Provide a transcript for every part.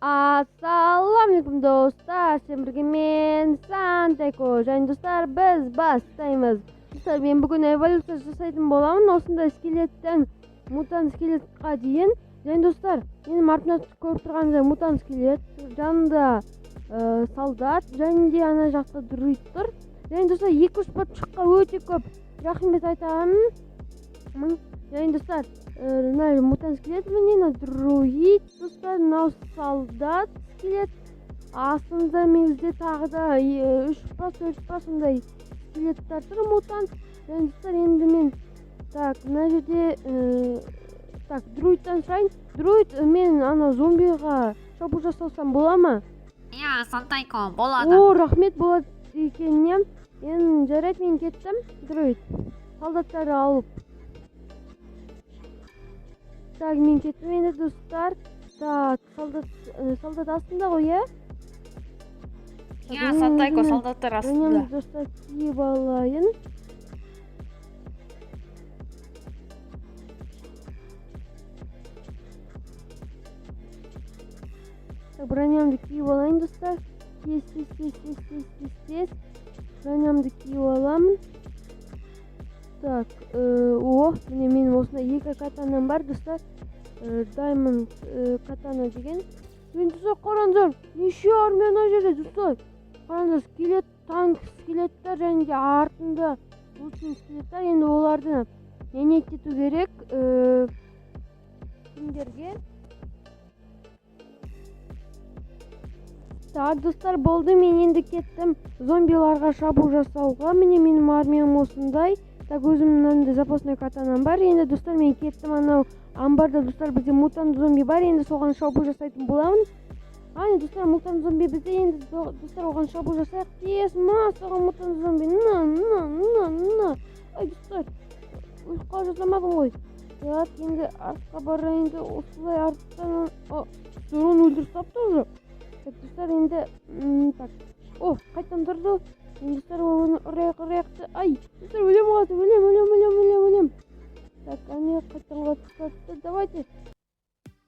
Assalomu do'stlar, sen birga men Santeko және достар biz бастаймыз. Достар, мен бүгін эволюция жасайтын боламын, осындай скелеттен мутант скелетқа дейін. Және достар, менің артымда көріп тұрғаныңыздай мутант скелет, жанында солдат, және де ана жақта друид тұр. Және достар, 2-3 подписчикқа өте көп рахмет айтамын. Және достар, мына мутант скелет міне, друид, достар, мынау солдат скелет. Астында менде тағы да 3 па 4 па сондай скелеттер тұр, мутант. Және достар, енді мен мына жерде друидтан сұрайын. Друид, мен ана зомбиға шабуыл жасаусам бола ма? Иә, Сантайко, болады. О, рахмет, болады екеніне. Енді жарайды, мен кеттім, друид. Солдаттарды алып. Мен кеттім енді, достар. Солдат астында ғой, е? Иә, Сантайко, солдаттар астында. Және достар, киіп алайын. Бронямды киіп алайын, достар. Тез. Бронямды киіп аламын. Міне менің осында 2 катанам бар, достар. Diamond катана деген. Мен достар, қараңыздар, неше армияна жерде, достар. Қараңыздар, скелет, танк скелеттер және де артында үлкен скелеттер. Енді оларды не ету керек? Кімдерге? Достар, болды, мен енді кеттім зомбиларға шабуыл жасауға. Міне менің армиям осындай. Өзімнің запасной катанам бар. Енді достар, мен кеттім анау амбарда. Достар, бізде мутант зомби бар. Енді соған шабуыл жасайтын боламын. Айны достар, мутант зомби бізде. Енді достар, оған шабуыл жасайық. Тез, соған мутант зомби. Ай, достар, ұйыққа жасамадым ғой. Енді артқа барайынды. Осылай арттан. Оны өлдіріп тапты уже. Достар, енді қайтан тұрды. Достар, оны ұрайық. Ай, достар, өлем қалды. Өлем. Әне қайтан қалды. Давайте.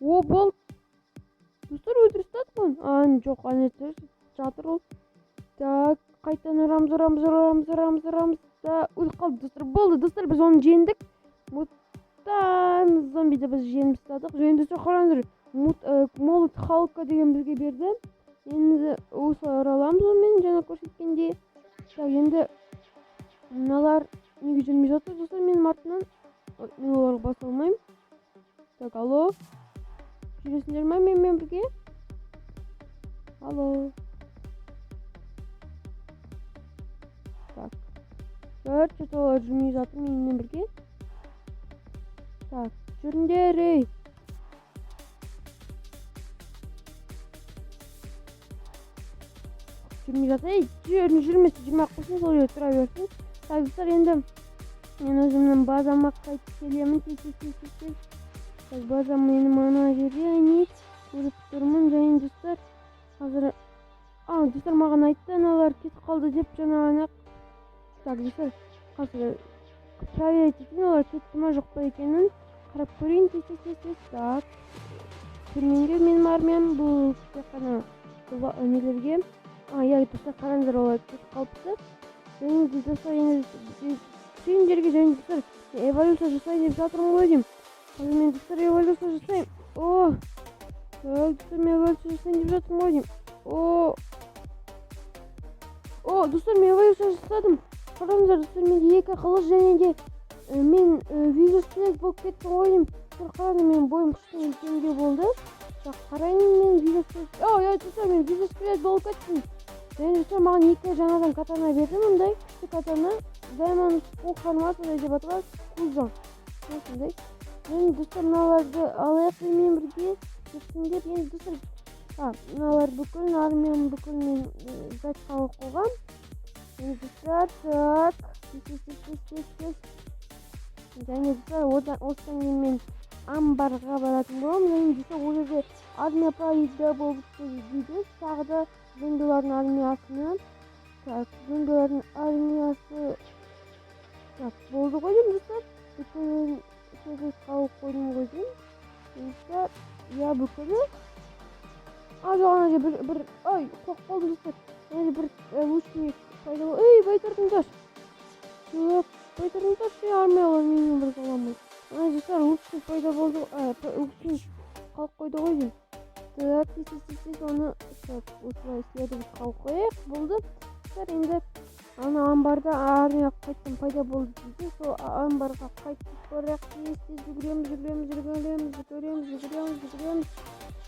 Болды. Достар, өлдірістат қойын. Жоқ, әне жатыр ол. Қайтан ұрамыз. Өліп қалды, достар. Болды, достар, біз оны жеңдік. Мутант зомбиді біз жеңіп тастадық. Және достар, қараңыздар. Молот халка деген бізге берді. Енді осылай ұраламыз онымен жаңа көрсеткенде. Енді мыналар неге жүрмей жатыр, достар, менің артынан. Мен оларға баса алмаймын. Алло. Жүресіңдер ме менімен бірге? Алло. Что-то олар жүрмей жатыр менімен бірге. Жүріңдер, ей. Жүрмей жатыр, жүрмесе жүрмей қойсын, сол жерде тұра берсін. Достар, енді мен өзімнің базама қайтып келемін. Тез. Базам менің ана жерде, көріп тұрмын. Және достар, қазір достар маған айтты, аналар кетіп қалды деп жаңағына. Достар, қазір проверить етейін, олар кетті ма жоқ па екенін қарап көрейін. Тез. Көрмеңге менің армиям бұл тек қана нелерге. Иә, достар, қараңыздар, олар кетіп қалыпты. Және достар, енді сендерге және достар, эволюция жасайын деп жатырмын ғой деймін. Қазір мен достар эволюция жасайын. Достар, мен эволюция жасайын деп жатырмын ғой деймін. Достар, мен эволюция жасадым. Қараңыздар, достар, менде 2 қылыш және де мен визоскелет болып кеттім ғой деймін. Қараңыздар, мен бойым күшті үлкенге болды. Қарайын, мен визоскелет. Достар, мен визоскелет болып кеттім. Және достар, маған 2 жаңадан катана берді, мұндай күшті катана. Diamond формасында деп аталады. Кузон. Осындай. Және достар, мыналарды алайық менімен бірге. Жүрсіңдер. Енді достар, мыналар бүкіл армияны бүкіл мен затқа қойғам. Енді достар, тез. Және достар, осыдан кейін мен амбарға баратын боламын. Және достар, ол жерде армия пайда болып дейді. Тағы да зомбилардың армиясына. Зомбилардың армиясы болды ғой деймін, достар. Бүкіл қауып қойдым ғой деймін. Достар, иә, бүкілі ана жерде бір ай қоқып қалдым достар. Ана жерде бір лучник пайда болды. Ей, байтырдыңдар. Так, байтырдыңдар армиялар менімен бірге аламын. Ана жерде достар лучник пайда болды. Лучник қалып қойды ғой деймін. Так, тез оны осылай исследовать қалып қояйық. Болды. Достар, енді ана амбарда армия қайтадан пайда болды дейді. Сол амбарға қайтып барайық. Тез жүгіреміз.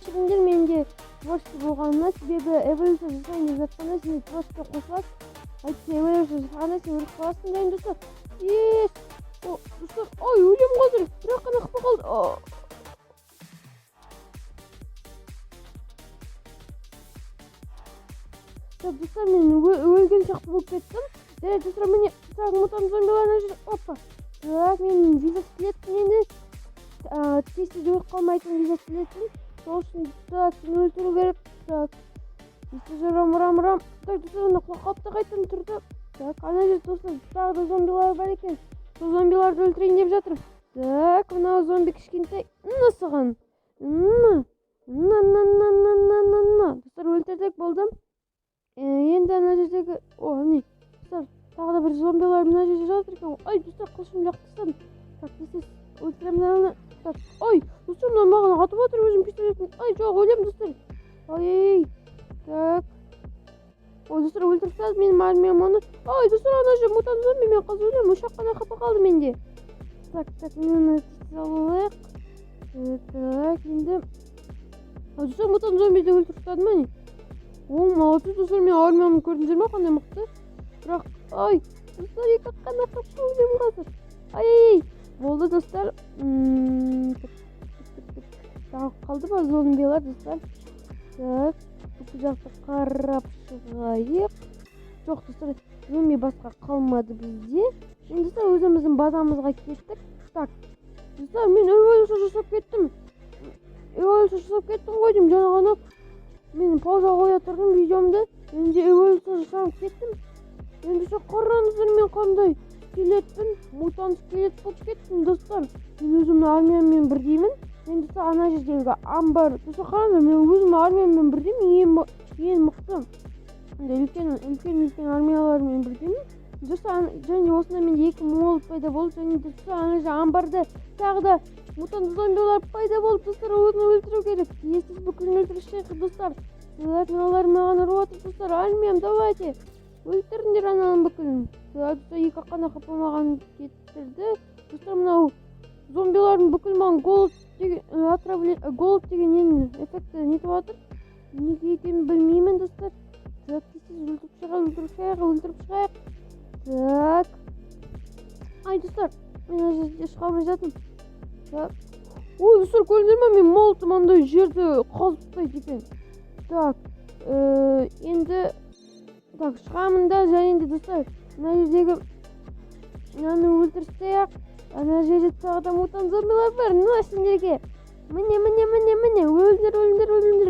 Шіріңдер менде творчество болғанына, себебі эволюция жасайын деп жатқанда сен творчество қосыласың. Әйтсе эволюция жасағанда сен өліп қаласың дайын достар. Ес! Достар, ой, өлем қазір. Бірақ қана қыпа қалды. Так, достар, мен өлген сияқты болып кеттім. Жарайды, достар, міне мутант зомбиларына жүр. Опа. Так, мен визоскелетпін енді. Тез өліп қалмайтын визоскелетпін. Сол үшін, так, сені өлтіру керек. Так, рам. Так, достар, ана қалыпта қайтын тұрды. Так, ана жерде достар, тағы да зомбилар бар екен. Сол зомбиларды өлтірейін деп жатыр. Так, мынау зомби кішкентай. Саған. Достар, өлтірдік болды. Енді ана жердегі... не? Достар, тағы да бір зомбилар мына жерде жатыр екен. Ай, достар, қылышын лақтырсам. Так, тез өлтіремін ана. Так, ой, достар, мына маған атып отыр өзім пистолетпен. Ай, жоқ, өлем, достар. Ай, так. Ой, достар, өлтіріп тастады менің армиям оны. Ай, достар, ана жерде мутант зомби, мен қазір өлем. Ошақ қана қапа қалды менде. Так, мен оны тез алайық. Так, енді... Достар, мутант зомбиді өлтіріп тастады ма не? Молодцы, достар, мен армиямды көрдіңдер ме, қандай мықты. Бірақ, ай, достар, екі қана қапа өлем қазір. Ай, болды достар. Тағы қалды ба зомбилар достар. Так, бұл жақты қарап шығайық. Жоқ достар, зомби басқа қалмады бізде. Енді достар, өзіміздің базамызға кеттік. Так, достар, мен эволюция жасап кеттім ғой деймін. Жаңа ғана мен пауза қоя тұрдым видеомды. Енді эволюция жасап кеттім. Енді достар, қараңыздар, мен қандай скелетпін, мутант скелет болып кеттім достар. Мен өзімнің армияммен бірдеймін. Мен достар, ана жердегі амбар. Достар, қараңыздар, мен өзімнің армияммен бірдеймін. Ең мықты. Үлкен армиялармен бірдеймін. Достар, және осында менде екі молот пайда болды. Және достар, ана жерде амбарда тағы да мутант зомбилар пайда болды. Достар, оны өлтіру керек. Естіз бүкілін өлтірішек достар. Мыналар маған ұрып отыр достар. Армиям, давайте. Өлтіріңдер аналың бүкілін. Достар, екі қана қапа маған кеттірді. Достар, мынау зомбилардың бүкіл маған голод деген эффекті нетіп отыр. Неге екенін білмеймін достар. Так, өлтіріп шығайық. Так. Ай, достар, мен ана жерде шыға алмай жатырмын. Так. Ой, достар, көрдіңдер ме, мен молотым андай жерді қазып тастайды екен. Так, енді так, шығамын да, және де достар, ана жердегі мынаны өлтірсек, ана жерде тағы да мутант зомбилар бар. Мына сендерге. Міне,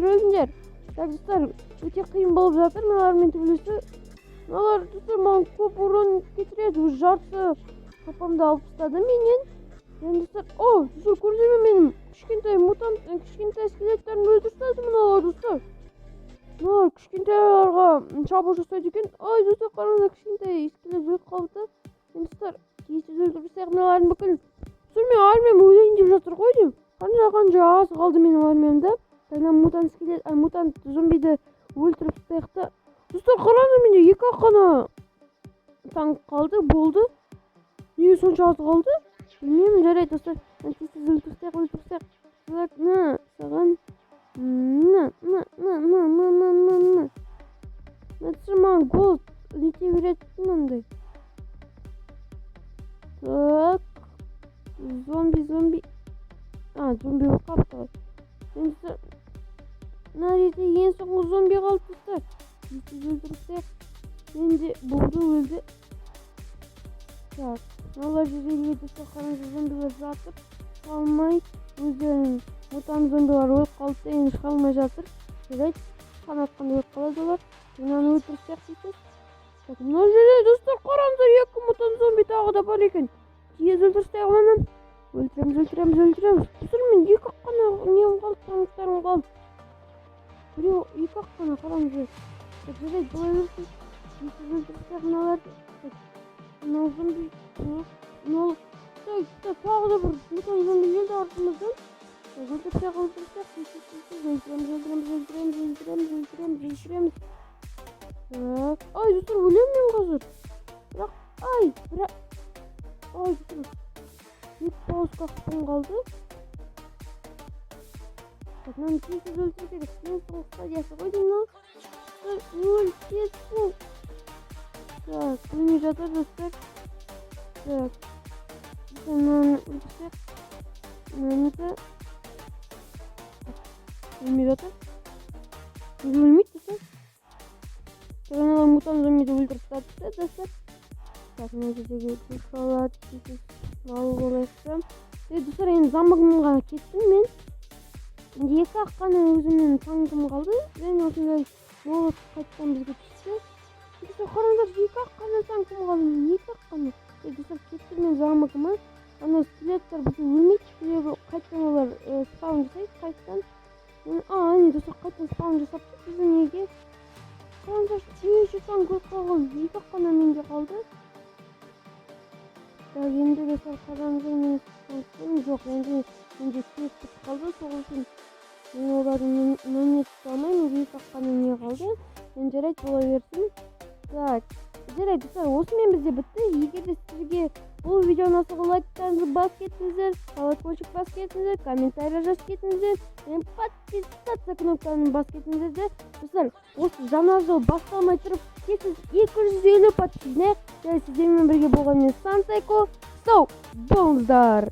өлдіңдер. Так, достар, өте қиын болып жатыр мыналармен төбелесу. Мыналар достар маған көп урон кетіреді. Жарты қапамды алып тастады менен. Енді достар, достар, көрдіңдер ме, менің кішкентай скелеттерін өлтіріп тастады мыналар достар. Мыналар кішкентайларға шабуыл жасайды екен. Ай, достар, қараңыздар, кішкентай скелет өліп қалды. Енді достар, тез өлтіріп тастайық мыналардың бүкілін. Достар, мен армиям өлейін деп жатыр ғой деймін. Қанша аз қалды менің армиямда. Мутант зомбиді өлтіріп тастайық та. Достар, қараңыздар, менде екі қана танк қалды, болды. Неге сонша аз қалды? Білмеймін, жарайды достар. Тез өлтіріп тастайық. Так, саған. Достар, маған голод лете береді мынандай. Так. Зомби. Зомби болып қалыпты. Енді мына жерде ең соңғы зомби қалды достар. Тез өлтірсек. Енді болды, өлді. Так, мыналар жерге достар, қараңыздар, зомбилар жатыр. Қалмай, өздерінің мутант зомбилар өліп қалды, енді шыға алмай жатыр. Жарайды, қанатқанда өліп қалады олар. Мынаны өлтірсек дейді. Так, мына жерде достар, қараңыздар, екі мутант зомби тағы да бар екен. Тез өлтірсек оны. Өлтіреміз. Достар, мен екі қана нем қалды, танктарым қалды. бирөө эки ак гана караңыздар. Жарайт, бола берсин. Биз өлтүрсөк мыналарды. Мына зомби. Мына тагы да бир мутан зомби келди артымыздан. Өлтүремиз. Так. Ай, достор, өлөм мен азыр. Бирок, ай, достор. Ник пауска кылып калды. Так, мына тез өлтүрүп керек. Мен соң стадиясы ғой дейм, но. Өлтүрсүн. Так, өлмөй жатыр, достор. Так. Мынаны өлтүрсөк. Мынаны өлмөй жатыр. Өлмөйт достор. Жаңағы мутан зомбиді өлтіріп тастапты, достар. Так, мына жердегі шоколад, алып алайықшы. Достар, енді замогымға кеттім мен. Енді екі ақ қана өзімнің таңғым қалды. Мен осындай молот қайтқан бізге түсті. Достар, қараңдар, екі ақ қана таңғым қалды. Екі ақ қана. Достар, кеттім мен замогыма. Ана скелеттер бізді өлмейді. Себебі қайтқан олар спаун жасайды, қайттан. Әне, достар, қайттан спаун жасапты. Біздің неге? Қараңдар, неше таң көп қалған. Екі ақ қана менде қалды. Так, енді достар, қараңдар, мен жоқ, енді менде кек бітіп қалды. Сол үшін мен олардың монетасы алмаймын. Екі ақ қана не қалды. Енді жарайды, бола берсін. Так, жарайды, достар, осымен бізде бітті. Егер де сіздерге бұл видео ұнаса, лайктарыңызды басып кетіңіздер, колокольчик басып кетіңіздер, комментарий жазып кетіңіздер, және подписаться кнопкасын басып кетіңіздер. Достар, осы жаңа жыл басталмай тұрып, сіз 250 подписчик. Және сіздермен бірге болған мен Сантайко. Сау болыңыздар.